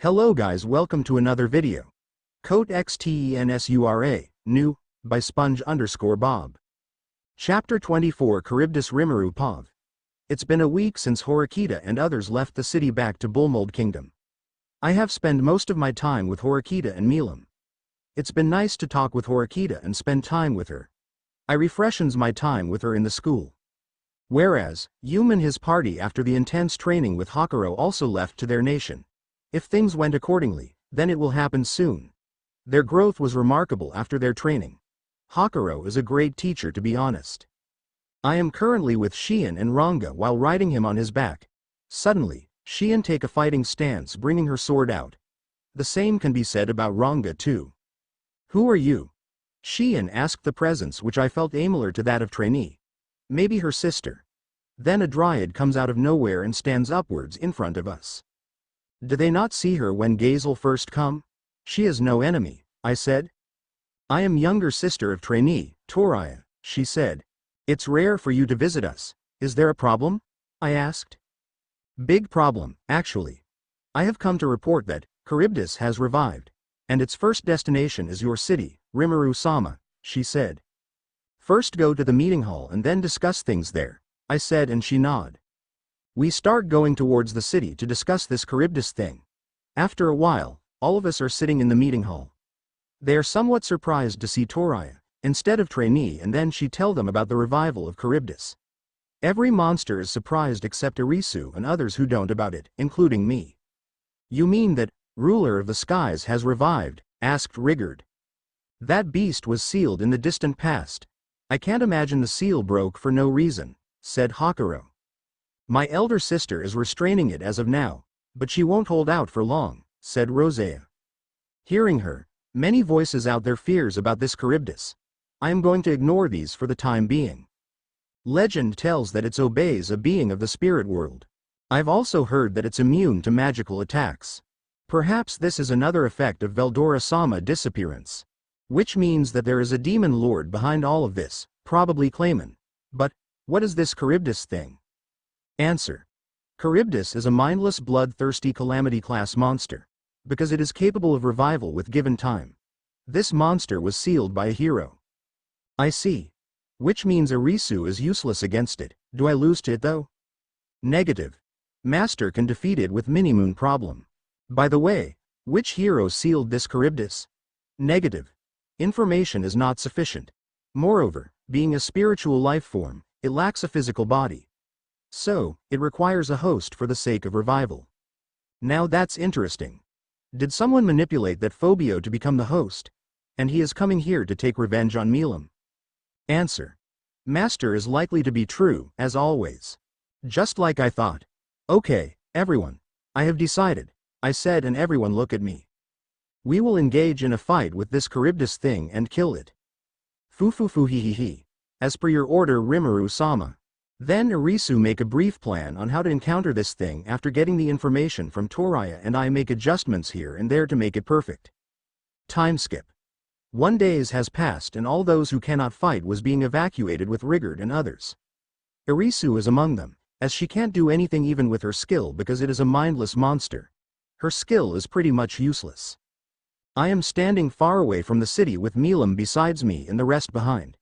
Hello guys, welcome to another video. COTExTENSURA, new, by Sponge_Bob. Chapter 24 Charybdis Rimuru Pov. It's been a week since Horikita and others left the city back to Bullmold Kingdom. I have spent most of my time with Horikita and Milam. It's been nice to talk with Horikita and spend time with her. I refreshes my time with her in the school. Whereas, Yume and his party after the intense training with Hakuro also left to their nation. If things went accordingly, then it will happen soon. Their growth was remarkable after their training. Hakuro is a great teacher, to be honest. I am currently with Shion and Ranga while riding him on his back. Suddenly, Shion take a fighting stance, bringing her sword out. The same can be said about Ranga too. Who are you? Shion asked the presence, which I felt similar to that of trainee. Maybe her sister. Then a dryad comes out of nowhere and stands upwards in front of us. Do they not see her when Gazel first come? She is no enemy, I said. I am younger sister of trainee, Toriya, she said. It's rare for you to visit us. Is there a problem? I asked. Big problem, actually. I have come to report that Charybdis has revived, and its first destination is your city, Rimuru-sama, she said. First go to the meeting hall and then discuss things there, I said, and she nodded. We start going towards the city to discuss this Charybdis thing. After a while, all of us are sitting in the meeting hall. They are somewhat surprised to see Toriya, instead of trainee, and then she tell them about the revival of Charybdis. Every monster is surprised except Irisu and others who don't about it, including me. You mean that, ruler of the skies has revived? Asked Rigard. That beast was sealed in the distant past. I can't imagine the seal broke for no reason, said Hakuro. My elder sister is restraining it as of now, but she won't hold out for long, said Rosea. Hearing her, many voices out their fears about this Charybdis. I am going to ignore these for the time being. Legend tells that it obeys a being of the spirit world. I've also heard that it's immune to magical attacks. Perhaps this is another effect of Veldora-sama disappearance. Which means that there is a demon lord behind all of this, probably Clayman. But, what is this Charybdis thing? Answer. Charybdis is a mindless bloodthirsty calamity-class monster, because it is capable of revival with given time. This monster was sealed by a hero. I see. Which means Irisu is useless against it. Do I lose to it though? Negative. Master can defeat it with minimoon problem. By the way, which hero sealed this Charybdis? Negative. Information is not sufficient. Moreover, being a spiritual life form, it lacks a physical body. So, it requires a host for the sake of revival. Now that's interesting. Did someone manipulate that Phobio to become the host? And he is coming here to take revenge on Milam? Answer. Master is likely to be true, as always. Just like I thought. Okay, everyone. I have decided, I said, and everyone look at me. We will engage in a fight with this Charybdis thing and kill it. Fufufuhihihi. As per your order, Rimuru-sama. Then Irisu make a brief plan on how to encounter this thing after getting the information from Toriya, and I make adjustments here and there to make it perfect. Time skip. 1 day has passed and all those who cannot fight was being evacuated with Rigard and others. Irisu is among them, as she can't do anything even with her skill because it is a mindless monster. Her skill is pretty much useless. I am standing far away from the city with Milam besides me and the rest behind.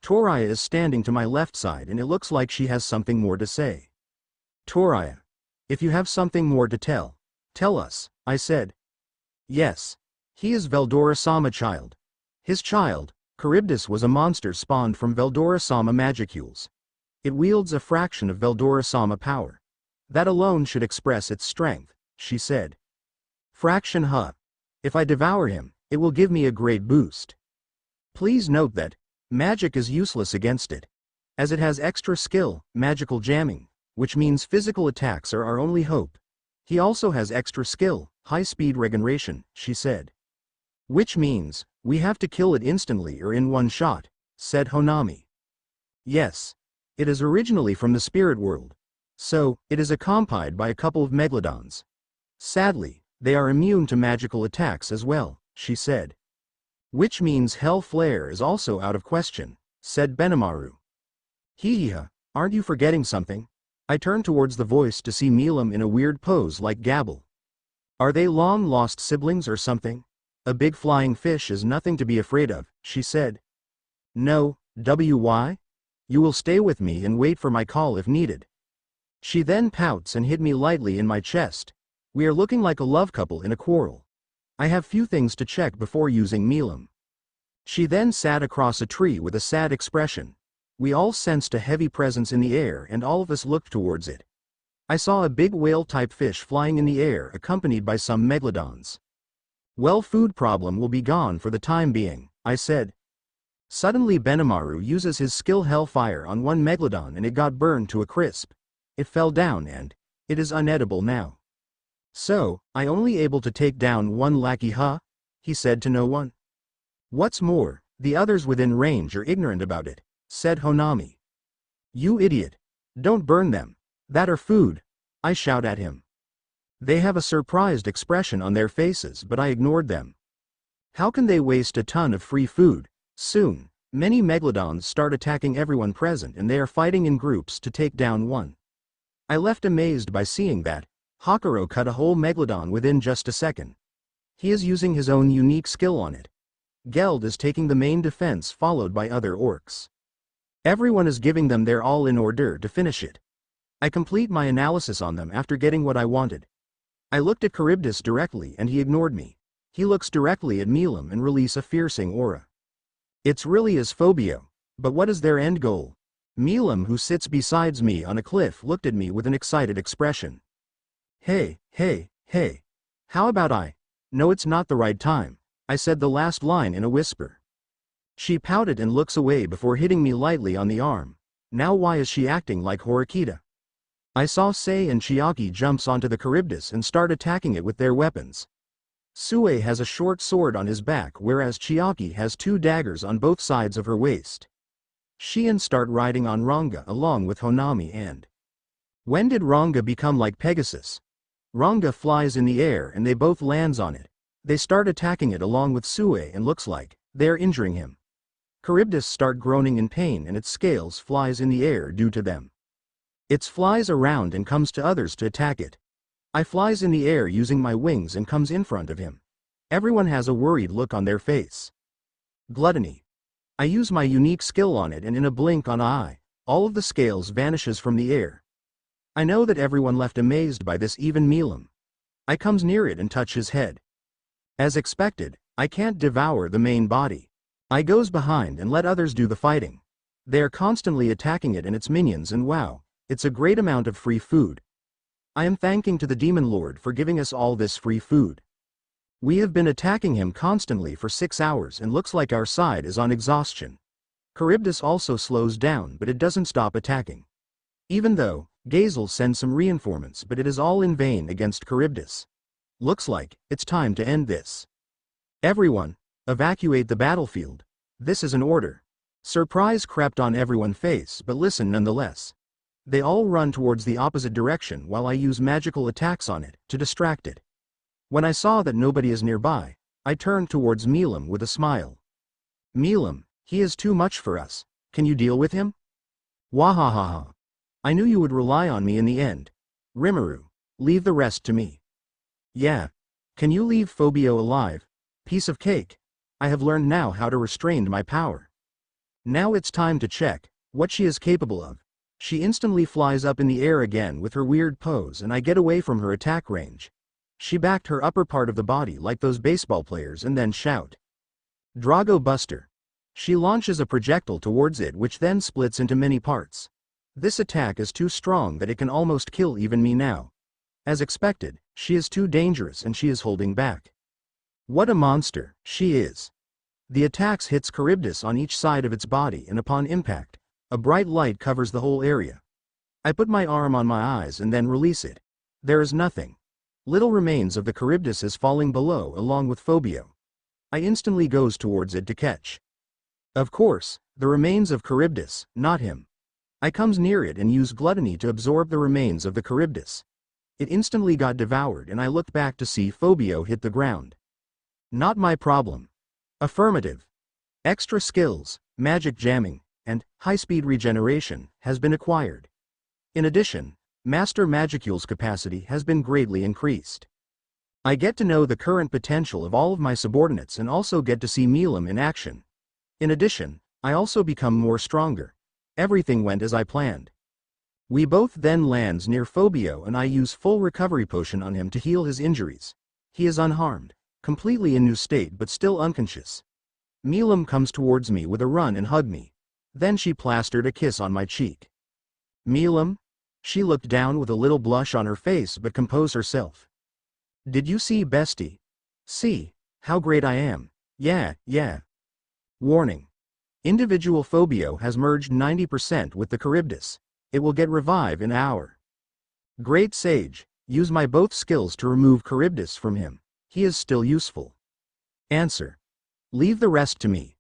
Toriya is standing to my left side and it looks like she has something more to say. Toriya. If you have something more to tell us, I said. Yes. He is Veldora-sama child. His child, Charybdis, was a monster spawned from Veldora-sama magicules. It wields a fraction of Veldora-sama power. That alone should express its strength, she said. Fraction, huh? If I devour him, it will give me a great boost. Please note that magic is useless against it, as it has extra skill, magical jamming, which means physical attacks are our only hope. He also has extra skill, high-speed regeneration, she said. Which means, we have to kill it instantly or in one shot, said Honami. Yes. It is originally from the spirit world. So, it is accompanied by a couple of megalodons. Sadly, they are immune to magical attacks as well, she said. Which means Hell Flare is also out of question, said Benimaru. Hehehe, aren't you forgetting something? I turned towards the voice to see Milam in a weird pose like Gabble. Are they long-lost siblings or something? A big flying fish is nothing to be afraid of, she said. No, why? You will stay with me and wait for my call if needed. She then pouts and hit me lightly in my chest. We are looking like a love couple in a quarrel. I have few things to check before using Milam. She then sat across a tree with a sad expression. We all sensed a heavy presence in the air and all of us looked towards it. I saw a big whale-type fish flying in the air accompanied by some megalodons. Well, food problem will be gone for the time being, I said. Suddenly Benimaru uses his skill Hellfire on one megalodon and it got burned to a crisp. It fell down and it is unedible now. So, I only able to take down one lackey, huh? He said to no one. What's more, the others within range are ignorant about it, said Honami. You idiot. Don't burn them. That are food, I shout at him. They have a surprised expression on their faces but I ignored them. How can they waste a ton of free food? Soon, many megalodons start attacking everyone present and they are fighting in groups to take down one. I left amazed by seeing that Hakuro cut a whole megalodon within just a second. He is using his own unique skill on it. Geld is taking the main defense followed by other orcs. Everyone is giving them their all in order to finish it. I complete my analysis on them after getting what I wanted. I looked at Charybdis directly and he ignored me. He looks directly at Milam and release a fiercing aura. It's really is Phobio, but what is their end goal? Milam, who sits beside me on a cliff, looked at me with an excited expression. Hey, how about I? No, it's not the right time. I said the last line in a whisper. She pouted and looks away before hitting me lightly on the arm. Now why is she acting like Horikita? I saw Sei and Chiaki jumps onto the Charybdis and start attacking it with their weapons. Sue has a short sword on his back whereas Chiaki has two daggers on both sides of her waist. Shion start riding on Ranga along with Honami and... When did Ranga become like Pegasus? Ranga flies in the air and they both lands on it. They start attacking it along with Sue and looks like they're injuring him. Charybdis start groaning in pain and its scales flies in the air due to them. It flies around and comes to others to attack it. I flies in the air using my wings and comes in front of him. Everyone has a worried look on their face. Gluttony. I use my unique skill on it and in a blink on an eye, all of the scales vanishes from the air. I know that everyone left amazed by this, even Milam. I comes near it and touch his head. As expected, I can't devour the main body. I goes behind and let others do the fighting. They are constantly attacking it and its minions and wow, it's a great amount of free food. I am thanking to the Demon Lord for giving us all this free food. We have been attacking him constantly for 6 hours and looks like our side is on exhaustion. Charybdis also slows down but it doesn't stop attacking. Even though, Gazel sends some reinforcements but it is all in vain against Charybdis. Looks like, it's time to end this. Everyone, evacuate the battlefield. This is an order. Surprise crept on everyone's face but listen nonetheless. They all run towards the opposite direction while I use magical attacks on it to distract it. When I saw that nobody is nearby, I turned towards Milam with a smile. Milam, he is too much for us. Can you deal with him? Wahahaha. I knew you would rely on me in the end. Rimuru, leave the rest to me. Yeah. Can you leave Phobio alive? Piece of cake. I have learned now how to restrain my power. Now it's time to check what she is capable of. She instantly flies up in the air again with her weird pose and I get away from her attack range. She backed her upper part of the body like those baseball players and then shout. Drago Buster. She launches a projectile towards it which then splits into many parts. This attack is too strong that it can almost kill even me now. As expected, she is too dangerous and she is holding back. What a monster she is. The attacks hits Charybdis on each side of its body and upon impact, a bright light covers the whole area. I put my arm on my eyes and then release it. There is nothing. Little remains of the Charybdis is falling below along with Phobio. I instantly goes towards it to catch. Of course, the remains of Charybdis, not him. I comes near it and use gluttony to absorb the remains of the Charybdis. It instantly got devoured and I looked back to see Phobio hit the ground. Not my problem. Affirmative. Extra skills, magic jamming, and high-speed regeneration has been acquired. In addition, Master Magicule's capacity has been greatly increased. I get to know the current potential of all of my subordinates and also get to see Milam in action. In addition, I also become more stronger. Everything went as I planned. We both then lands near Phobio and I use full recovery potion on him to heal his injuries. He is unharmed, completely in new state but still unconscious. Milam comes towards me with a run and hug me. Then she plastered a kiss on my cheek. Milam? She looked down with a little blush on her face but composed herself. Did you see, bestie? See, how great I am. Yeah. Warning. Individual Phobio has merged 90% with the Charybdis. It will get revived in an hour. Great Sage, use my both skills to remove Charybdis from him. He is still useful. Answer. Leave the rest to me.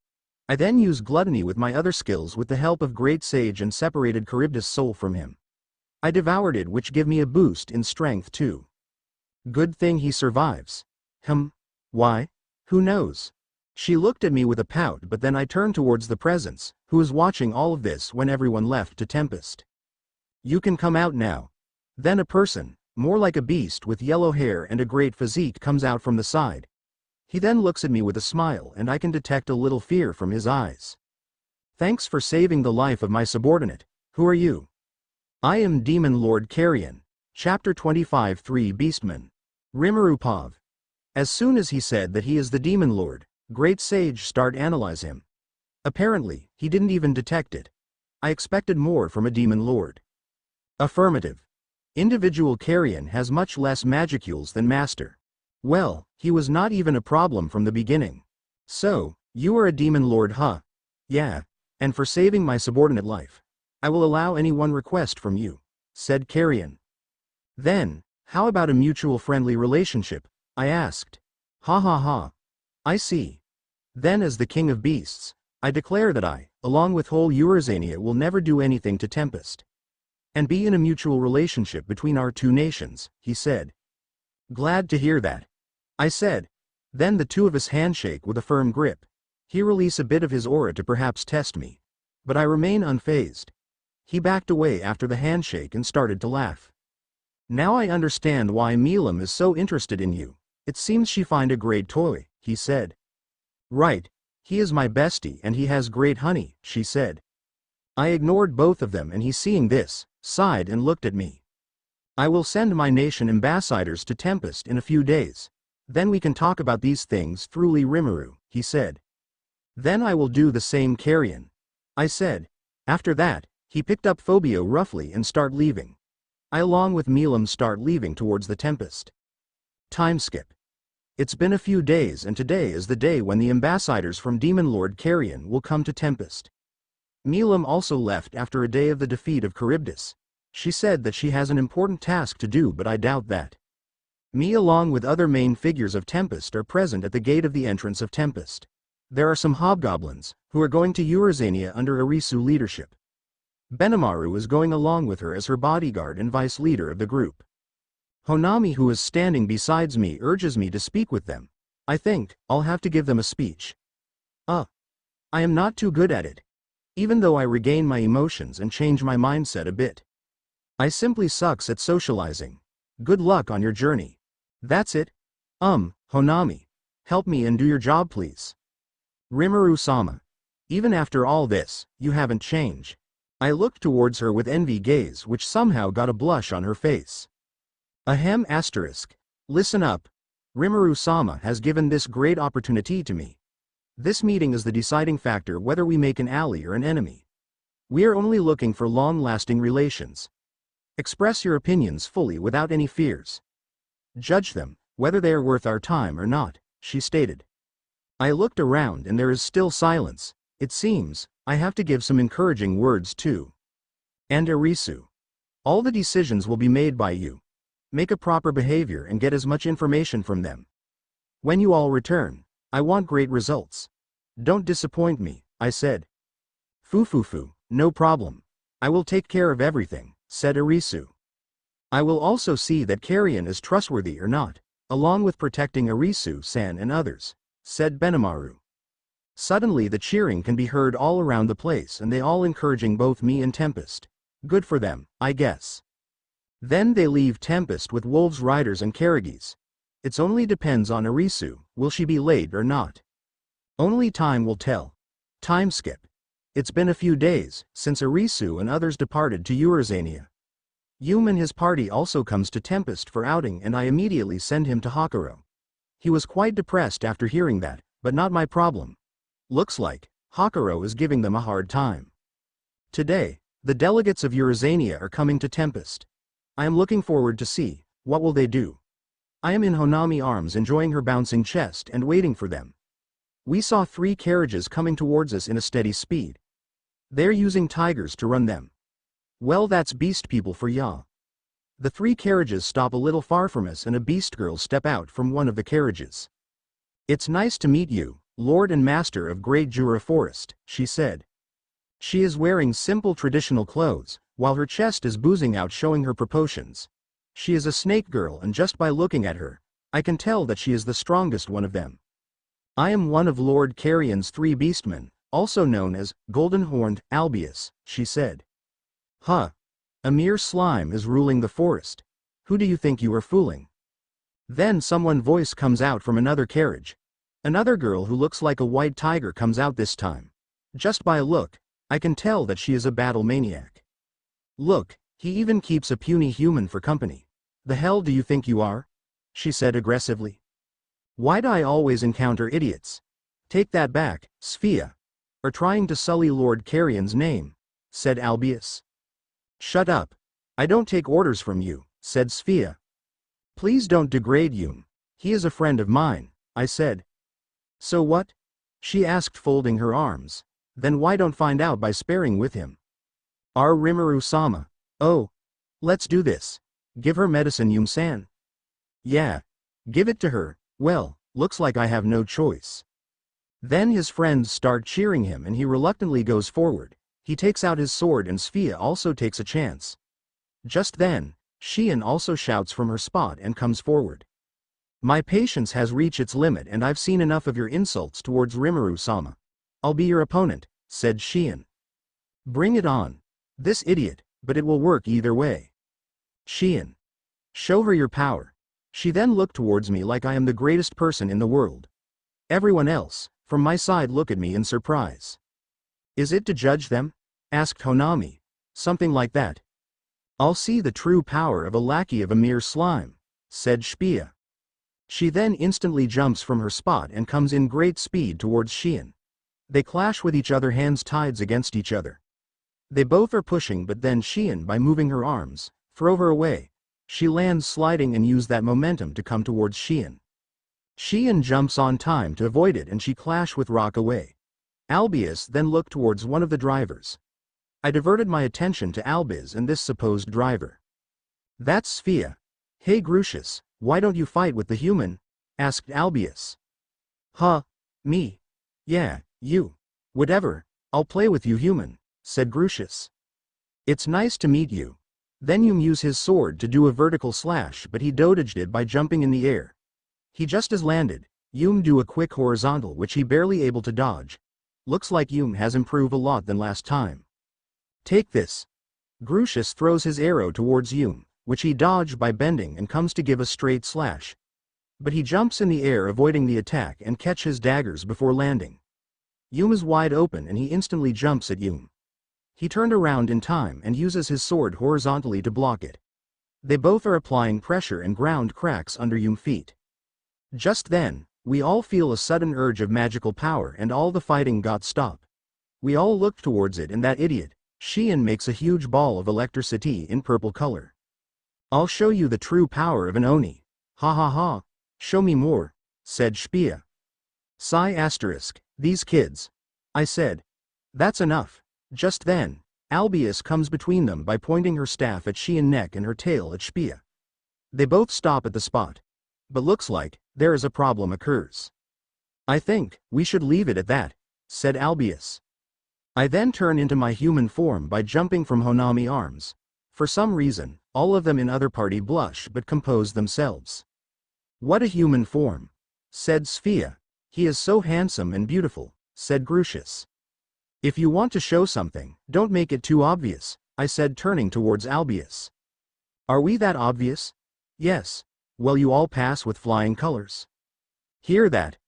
I then use Gluttony with my other skills with the help of Great Sage and separated Charybdis soul from him. I devoured it, which give me a boost in strength too. Good thing he survives. Why? Who knows? She looked at me with a pout, but then I turned towards the presence, who was watching all of this when everyone left to Tempest. You can come out now. Then a person, more like a beast with yellow hair and a great physique, comes out from the side. He then looks at me with a smile and I can detect a little fear from his eyes. Thanks for saving the life of my subordinate. Who are you? I am Demon Lord Carrion. Chapter 25 3 Beastman. Rimuru Pav. As soon as he said that he is the Demon Lord, Great Sage start analyze him. Apparently, he didn't even detect it. I expected more from a Demon Lord. Affirmative. Individual Carrion has much less magicules than Master. Well, he was not even a problem from the beginning. So, you are a Demon Lord, huh? Yeah. And for saving my subordinate life, I will allow any one request from you, said Carrion. Then, how about a mutual friendly relationship? I asked. Ha. I see. Then as the King of Beasts, I declare that I, along with whole Eurozania, will never do anything to Tempest. And be in a mutual relationship between our two nations, he said. Glad to hear that, I said. Then the two of us handshake with a firm grip. He release a bit of his aura to perhaps test me. But I remain unfazed. He backed away after the handshake and started to laugh. Now I understand why Milam is so interested in you. It seems she find a great toy, he said. Right. He is my bestie and he has great honey, she said. I ignored both of them and he, seeing this, sighed and looked at me. I will send my nation ambassadors to Tempest in a few days. Then we can talk about these things through Rimuru, he said. Then I will do the same, Carrion, I said. After that, he picked up Phobio roughly and start leaving. I along with Milam start leaving towards the Tempest. Time skip. It's been a few days and today is the day when the ambassadors from Demon Lord Carrion will come to Tempest. Milam also left after a day of the defeat of Charybdis. She said that she has an important task to do, but I doubt that. Me along with other main figures of Tempest are present at the gate of the entrance of Tempest. There are some hobgoblins, who are going to Eurozania under Arisu leadership. Benimaru is going along with her as her bodyguard and vice leader of the group. Honami, who is standing besides me, urges me to speak with them. I think I'll have to give them a speech. I am not too good at it. Even though I regain my emotions and change my mindset a bit. I simply sucks at socializing. Good luck on your journey. That's it. Honami. Help me and do your job, please. Rimuru-sama. Even after all this, you haven't changed. I looked towards her with envy gaze, which somehow got a blush on her face. Ahem asterisk. Listen up. Rimuru-sama has given this great opportunity to me. This meeting is the deciding factor whether we make an ally or an enemy. We are only looking for long-lasting relations. Express your opinions fully without any fears. Judge them, whether they are worth our time or not, she stated. I looked around and there is still silence. It seems I have to give some encouraging words too. And Arisu. All the decisions will be made by you. Make a proper behavior and get as much information from them. When you all return, I want great results. Don't disappoint me, I said. Fufufu, no problem. I will take care of everything, said Arisu. I will also see that Carrion is trustworthy or not, along with protecting Arisu-san and others, said Benimaru. Suddenly the cheering can be heard all around the place and they all encouraging both me and Tempest. Good for them, I guess. Then they leave Tempest with wolves, riders and Karagis. It only depends on Arisu, will she be late or not? Only time will tell. Time skip. It's been a few days since Arisu and others departed to Urizania. Yume and his party also comes to Tempest for outing and I immediately send him to Hakuro. He was quite depressed after hearing that, but not my problem. Looks like Hakuro is giving them a hard time. Today, the delegates of Urizania are coming to Tempest. I am looking forward to see, what will they do? I am in Honami arms enjoying her bouncing chest and waiting for them. We saw 3 carriages coming towards us in a steady speed. They're using tigers to run them. Well, that's beast people for ya. The 3 carriages stop a little far from us and a beast girl step out from one of the carriages. It's nice to meet you, Lord and Master of Great Jura Forest, she said. She is wearing simple traditional clothes, while her chest is boozing out showing her proportions. She is a snake girl and just by looking at her, I can tell that she is the strongest one of them. I am one of Lord Carrion's 3 beastmen, also known as Golden-Horned Albius, she said. Huh. A mere slime is ruling the forest. Who do you think you are fooling? Then someone's voice comes out from another carriage. Another girl who looks like a white tiger comes out this time. Just by a look, I can tell that she is a battle maniac. Look, he even keeps a puny human for company. The hell do you think you are? She said aggressively. Why do I always encounter idiots? Take that back, Sphia. Or trying to sully Lord Carrion's name, said Albius. Shut up. I don't take orders from you, said Sphia. Please don't degrade Yume. He is a friend of mine, I said. So what? She asked folding her arms. Then why don't find out by sparring with him? Our Rimuru-sama. Oh. Let's do this. Give her medicine, Yume-san. Yeah. Give it to her. Well, looks like I have no choice. Then his friends start cheering him and he reluctantly goes forward. He takes out his sword and Sphia also takes a chance. Just then, Shion also shouts from her spot and comes forward. My patience has reached its limit and I've seen enough of your insults towards Rimuru-sama. I'll be your opponent, said Shion. Bring it on. This idiot, but it will work either way. Shion. Show her your power. She then looked towards me like I am the greatest person in the world. Everyone else, from my side, look at me in surprise. Is it to judge them? Asked Honami. Something like that. I'll see the true power of a lackey of a mere slime, said Sphia. She then instantly jumps from her spot and comes in great speed towards Shion. They clash with each other, hands tied against each other. They both are pushing, but then Shion, by moving her arms, throw her away. She lands sliding and use that momentum to come towards Shion. Shion jumps on time to avoid it and she clash with rock away. Albius then looked towards one of the drivers. I diverted my attention to Albiz and this supposed driver. That's Sphia. Hey Grucius, why don't you fight with the human? Asked Albius. Huh? Me? Yeah, you. Whatever, I'll play with you human, said Grucius. It's nice to meet you. Then Yume used his sword to do a vertical slash, but he dodged it by jumping in the air. He just as landed, Yume do a quick horizontal which he barely able to dodge. Looks like Yume has improved a lot than last time. Take this. Grucius throws his arrow towards Yume, which he dodged by bending and comes to give a straight slash. But he jumps in the air avoiding the attack and catch his daggers before landing. Yume is wide open and he instantly jumps at Yume. He turned around in time and uses his sword horizontally to block it. They both are applying pressure and ground cracks under Yume's feet. Just then, we all feel a sudden urge of magical power and all the fighting got stopped. We all looked towards it and that idiot, Shion, makes a huge ball of electricity in purple color. I'll show you the true power of an Oni. Ha ha ha. Show me more, said Sphia. Sigh asterisk, these kids. I said. That's enough. Just then, Albius comes between them by pointing her staff at Shion neck and her tail at Sphia. They both stop at the spot. But looks like there is a problem occurs. I think we should leave it at that, said Albius. I then turn into my human form by jumping from Honami arms. For some reason, all of them in other party blush but compose themselves. What a human form, said Sphia. He is so handsome and beautiful, said Grucius. If you want to show something, don't make it too obvious, I said turning towards Albius. Are we that obvious? Yes. Well, you all pass with flying colors. Hear that?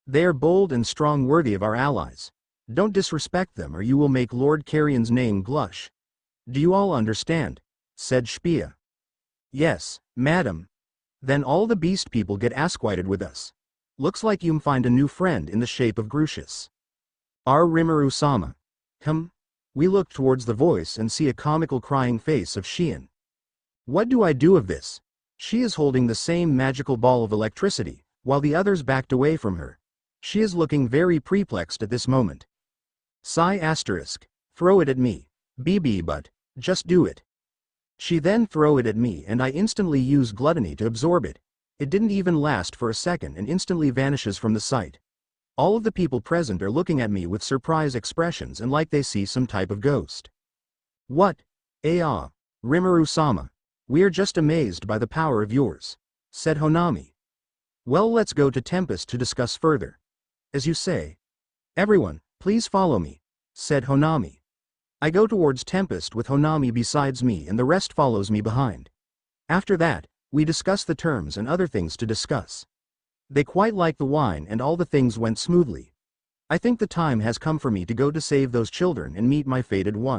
They are bold and strong, worthy of our allies. Don't disrespect them or you will make Lord Carrion's name blush. Do you all understand? Said Shpia. Yes, madam. Then all the beast people get acquainted with us. Looks like you find a new friend in the shape of Grucius. Our Rimuru-sama. We look towards the voice and see a comical crying face of Shion. What do I do of this? She is holding the same magical ball of electricity, while the others backed away from her. She is looking very perplexed at this moment. Sigh asterisk. Throw it at me. BB but, just do it. She then throw it at me and I instantly use gluttony to absorb it. It didn't even last for a second and instantly vanishes from the sight. All of the people present are looking at me with surprise expressions and like they see some type of ghost. What? Rimuru-sama. We are just amazed by the power of yours, said Honami. Well, let's go to Tempest to discuss further. As you say. Everyone, please follow me, said Honami. I go towards Tempest with Honami besides me and the rest follows me behind. After that, we discuss the terms and other things to discuss. They quite like the wine and all the things went smoothly. I think the time has come for me to go to save those children and meet my fated one.